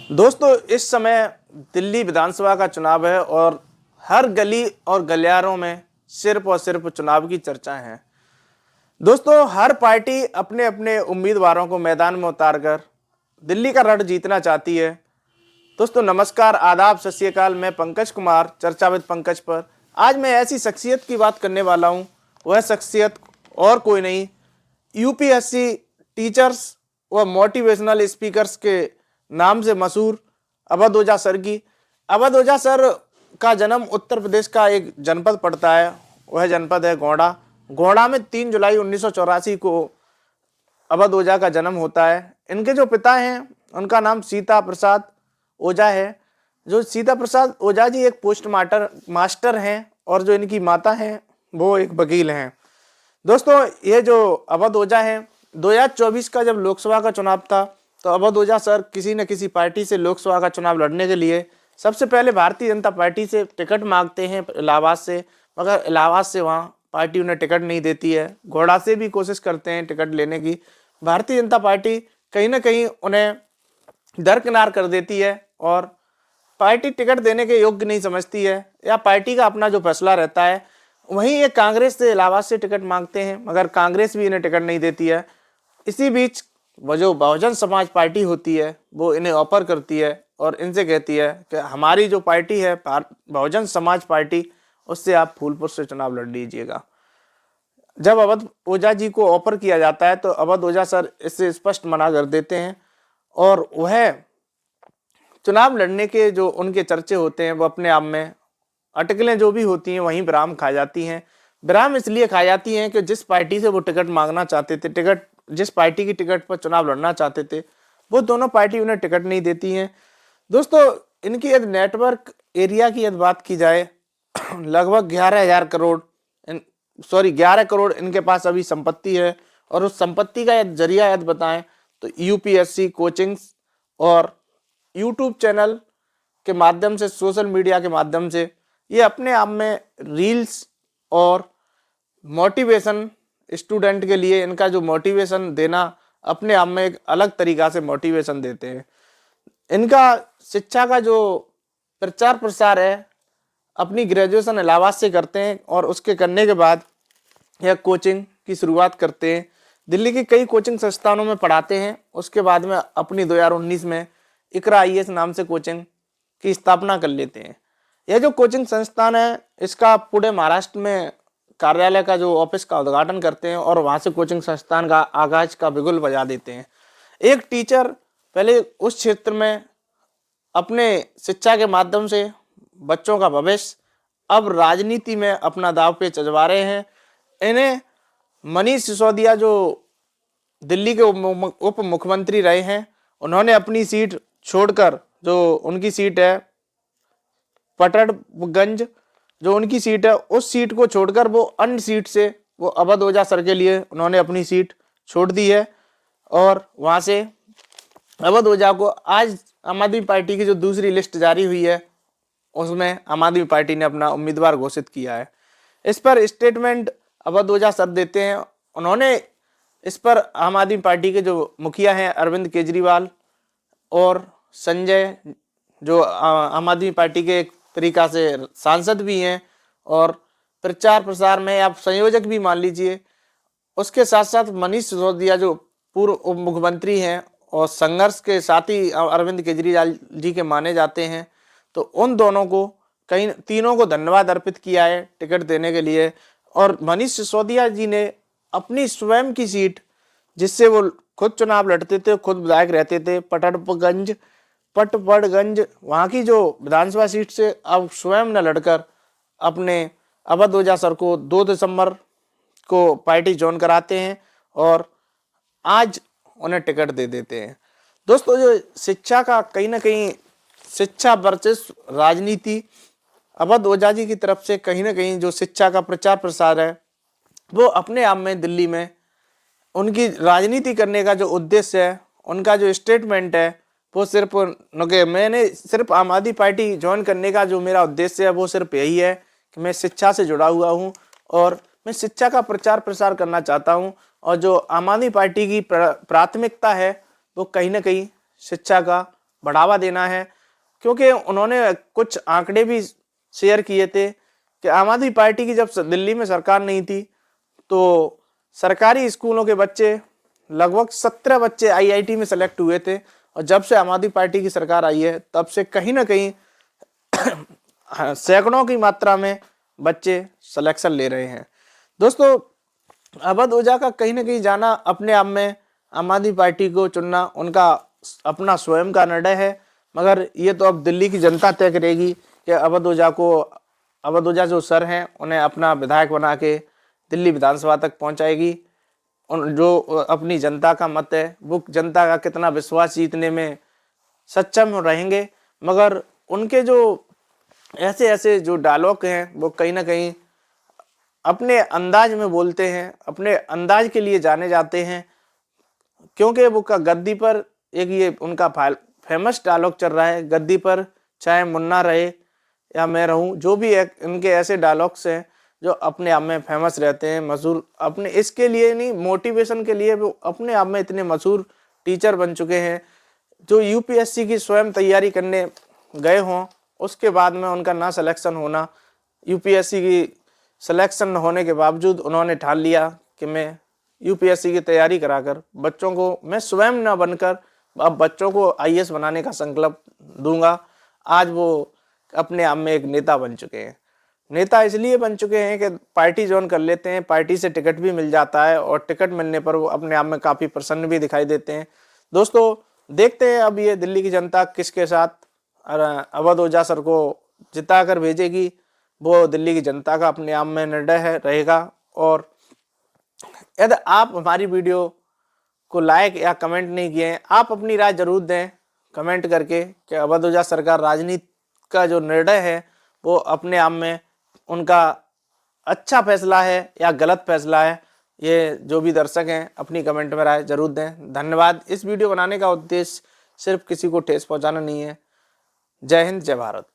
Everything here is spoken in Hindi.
दोस्तों, इस समय दिल्ली विधानसभा का चुनाव है और हर गली और गलियारों में सिर्फ और सिर्फ चुनाव की चर्चा है। दोस्तों, हर पार्टी अपने अपने उम्मीदवारों को मैदान में उतारकर दिल्ली का रण जीतना चाहती है। दोस्तों नमस्कार, आदाब, सत श्री अकाल। मैं पंकज कुमार, चर्चाविद पंकज पर आज मैं ऐसी शख्सियत की बात करने वाला हूं। वह शख्सियत और कोई नहीं, यूपीएससी टीचर्स व मोटिवेशनल स्पीकर्स के नाम से मशहूर अवध ओझा सर की। अवध ओझा सर का जन्म उत्तर प्रदेश का एक जनपद पड़ता है, वह जनपद है गोंडा। गोंडा में 3 जुलाई 1984 को अवध ओझा का जन्म होता है। इनके जो पिता हैं उनका नाम सीता प्रसाद ओझा है। जो सीता प्रसाद ओझा जी एक पोस्ट मास्टर हैं और जो इनकी माता हैं वो एक वकील हैं। दोस्तों, ये जो अवध ओझा हैं, 2024 का जब लोकसभा का चुनाव था तो अवध ओझा सर किसी न किसी पार्टी से लोकसभा का चुनाव लड़ने के लिए सबसे पहले भारतीय जनता पार्टी से टिकट मांगते हैं इलाहाबाद से, मगर इलाहाबाद से वहाँ पार्टी उन्हें टिकट नहीं देती है। घोड़ा से भी कोशिश करते हैं टिकट लेने की, भारतीय जनता पार्टी कहीं ना कहीं उन्हें दरकिनार कर देती है और पार्टी टिकट देने के योग्य नहीं समझती है, या पार्टी का अपना जो फैसला रहता है। वहीं ये कांग्रेस से इलाहाबाद से टिकट मांगते हैं मगर कांग्रेस भी इन्हें टिकट नहीं देती है। इसी बीच वो जो बहुजन समाज पार्टी होती है वो इन्हें ऑफर करती है और इनसे कहती है कि हमारी जो पार्टी है बहुजन समाज पार्टी, उससे आप फूलपुर से चुनाव लड़ लीजिएगा। जब अवध ओझा जी को ऑफर किया जाता है तो अवध ओझा सर इससे स्पष्ट मना कर देते हैं और वह चुनाव लड़ने के जो उनके चर्चे होते हैं वो अपने आप में अटकलें जो भी होती हैं वहीं विराम खा जाती हैं। विराम इसलिए खा जाती हैं कि जिस पार्टी से वो टिकट मांगना चाहते थे, जिस पार्टी की टिकट पर चुनाव लड़ना चाहते थे, वो दोनों पार्टी उन्हें टिकट नहीं देती हैं। दोस्तों, इनकी यदि नेटवर्क एरिया की यदि बात की जाए लगभग 11 करोड़ इनके पास अभी संपत्ति है। और उस संपत्ति का यदि जरिया यदि बताएं तो यूपीएससी कोचिंग्स और यूट्यूब चैनल के माध्यम से, सोशल मीडिया के माध्यम से ये अपने आप में रील्स और मोटिवेशन, स्टूडेंट के लिए इनका जो मोटिवेशन देना अपने आप में एक अलग तरीका से मोटिवेशन देते हैं। इनका शिक्षा का जो प्रचार प्रसार है अपनी ग्रेजुएशन इलाहाबाद से करते हैं और उसके करने के बाद यह कोचिंग की शुरुआत करते हैं। दिल्ली की कई कोचिंग संस्थानों में पढ़ाते हैं। उसके बाद में अपनी 2019 में इकरा आईएएस नाम से कोचिंग की स्थापना कर लेते हैं। यह जो कोचिंग संस्थान है इसका पूरे महाराष्ट्र में कार्यालय का जो ऑफिस का उद्घाटन करते हैं और वहां से कोचिंग संस्थान का आगाज का बिगुल बजा देते हैं। एक टीचर पहले उस क्षेत्र में अपने शिक्षा के माध्यम से बच्चों का भविष्य, अब राजनीति में अपना दांव पे चजवा रहे हैं। इन्हें मनीष सिसोदिया जो दिल्ली के उप मुख्यमंत्री रहे हैं, उन्होंने अपनी सीट छोड़कर, जो उनकी सीट है पटड़गंज, जो उनकी सीट है उस सीट को छोड़कर वो अन्य सीट से वो अवध ओझा सर के लिए उन्होंने अपनी सीट छोड़ दी है। और वहां से अवध ओझा को आज आम आदमी पार्टी की जो दूसरी लिस्ट जारी हुई है उसमें आम आदमी पार्टी ने अपना उम्मीदवार घोषित किया है। इस पर स्टेटमेंट अवध ओझा सर देते हैं। उन्होंने इस पर आम आदमी पार्टी के जो मुखिया हैं अरविंद केजरीवाल और संजय, जो आम आदमी पार्टी के एक तरीका से सांसद भी हैं और प्रचार प्रसार में आप संयोजक भी मान लीजिए, उसके साथ साथ मनीष सिसोदिया जो पूर्व उप मुख्यमंत्री हैं और संघर्ष के साथी अरविंद केजरीवाल जी के माने जाते हैं, तो उन दोनों को कहीं तीनों को धन्यवाद अर्पित किया है टिकट देने के लिए। और मनीष सिसोदिया जी ने अपनी स्वयं की सीट, जिससे वो खुद चुनाव लड़ते थे, खुद विधायक रहते थे, पटपड़गंज वहाँ की जो विधानसभा सीट से अब स्वयं न लड़कर अपने अवध ओझा सर को 2 दिसंबर को पार्टी ज्वाइन कराते हैं और आज उन्हें टिकट दे देते हैं। दोस्तों, जो शिक्षा का कहीं ना कहीं शिक्षा वर्सेस राजनीति, अवध ओझा जी की तरफ से कहीं ना कहीं जो शिक्षा का प्रचार प्रसार है वो अपने आप में दिल्ली में उनकी राजनीति करने का जो उद्देश्य है, उनका जो स्टेटमेंट है वो सिर्फ मैंने सिर्फ आम आदमी पार्टी ज्वाइन करने का जो मेरा उद्देश्य है वो सिर्फ यही है कि मैं शिक्षा से जुड़ा हुआ हूँ और मैं शिक्षा का प्रचार प्रसार करना चाहता हूँ। और जो आम आदमी पार्टी की प्राथमिकता है वो कहीं ना कहीं शिक्षा का बढ़ावा देना है, क्योंकि उन्होंने कुछ आंकड़े भी शेयर किए थे कि आम आदमी पार्टी की जब दिल्ली में सरकार नहीं थी तो सरकारी स्कूलों के बच्चे लगभग 17 बच्चे आईआईटी में सेलेक्ट हुए थे, और जब से आम आदमी पार्टी की सरकार आई है तब से कहीं ना कहीं सैकड़ों की मात्रा में बच्चे सिलेक्शन ले रहे हैं। दोस्तों, अवध ओझा का कहीं ना कहीं जाना अपने आप में आम आदमी पार्टी को चुनना उनका अपना स्वयं का निर्णय है, मगर ये तो अब दिल्ली की जनता तय करेगी कि अवध ओझा जो सर हैं उन्हें अपना विधायक बना के दिल्ली विधानसभा तक पहुंचाएगी। जो अपनी जनता का मत है वो जनता का कितना विश्वास जीतने में सक्षम रहेंगे, मगर उनके जो ऐसे जो डायलॉग हैं वो कहीं ना कहीं अपने अंदाज में बोलते हैं, अपने अंदाज के लिए जाने जाते हैं, क्योंकि वो का गद्दी पर एक ये उनका फेमस डायलॉग चल रहा है, गद्दी पर चाहे मुन्ना रहे या मैं रहूं, जो भी एक इनके ऐसे डायलॉग्स हैं जो अपने आप में फेमस रहते हैं, मशहूर, अपने इसके लिए नहीं मोटिवेशन के लिए वो अपने आप में इतने मशहूर टीचर बन चुके हैं। जो यूपीएससी की स्वयं तैयारी करने गए हों उसके बाद में उनका ना सिलेक्शन होना, यूपीएससी की सिलेक्शन न होने के बावजूद उन्होंने ठान लिया कि मैं यूपीएससी की तैयारी कराकर बच्चों को मैं स्वयं न बनकर अब बच्चों को आईएएस बनाने का संकल्प दूंगा। आज वो अपने आप में एक नेता बन चुके हैं। नेता इसलिए बन चुके हैं कि पार्टी ज्वाइन कर लेते हैं, पार्टी से टिकट भी मिल जाता है और टिकट मिलने पर वो अपने आप में काफ़ी प्रसन्न भी दिखाई देते हैं। दोस्तों, देखते हैं अब ये दिल्ली की जनता किसके साथ अवध ओझा सर को जिता कर भेजेगी, वो दिल्ली की जनता का अपने आप में निर्णय है रहेगा। और यदि आप हमारी वीडियो को लाइक या कमेंट नहीं किए हैं, आप अपनी राय जरूर दें कमेंट करके कि अवध ओझा सरकार राजनीति का जो निर्णय है वो अपने आप में उनका अच्छा फैसला है या गलत फैसला है। ये जो भी दर्शक हैं अपनी कमेंट में राय जरूर दें। धन्यवाद। इस वीडियो बनाने का उद्देश्य सिर्फ किसी को ठेस पहुंचाना नहीं है। जय हिंद, जय भारत।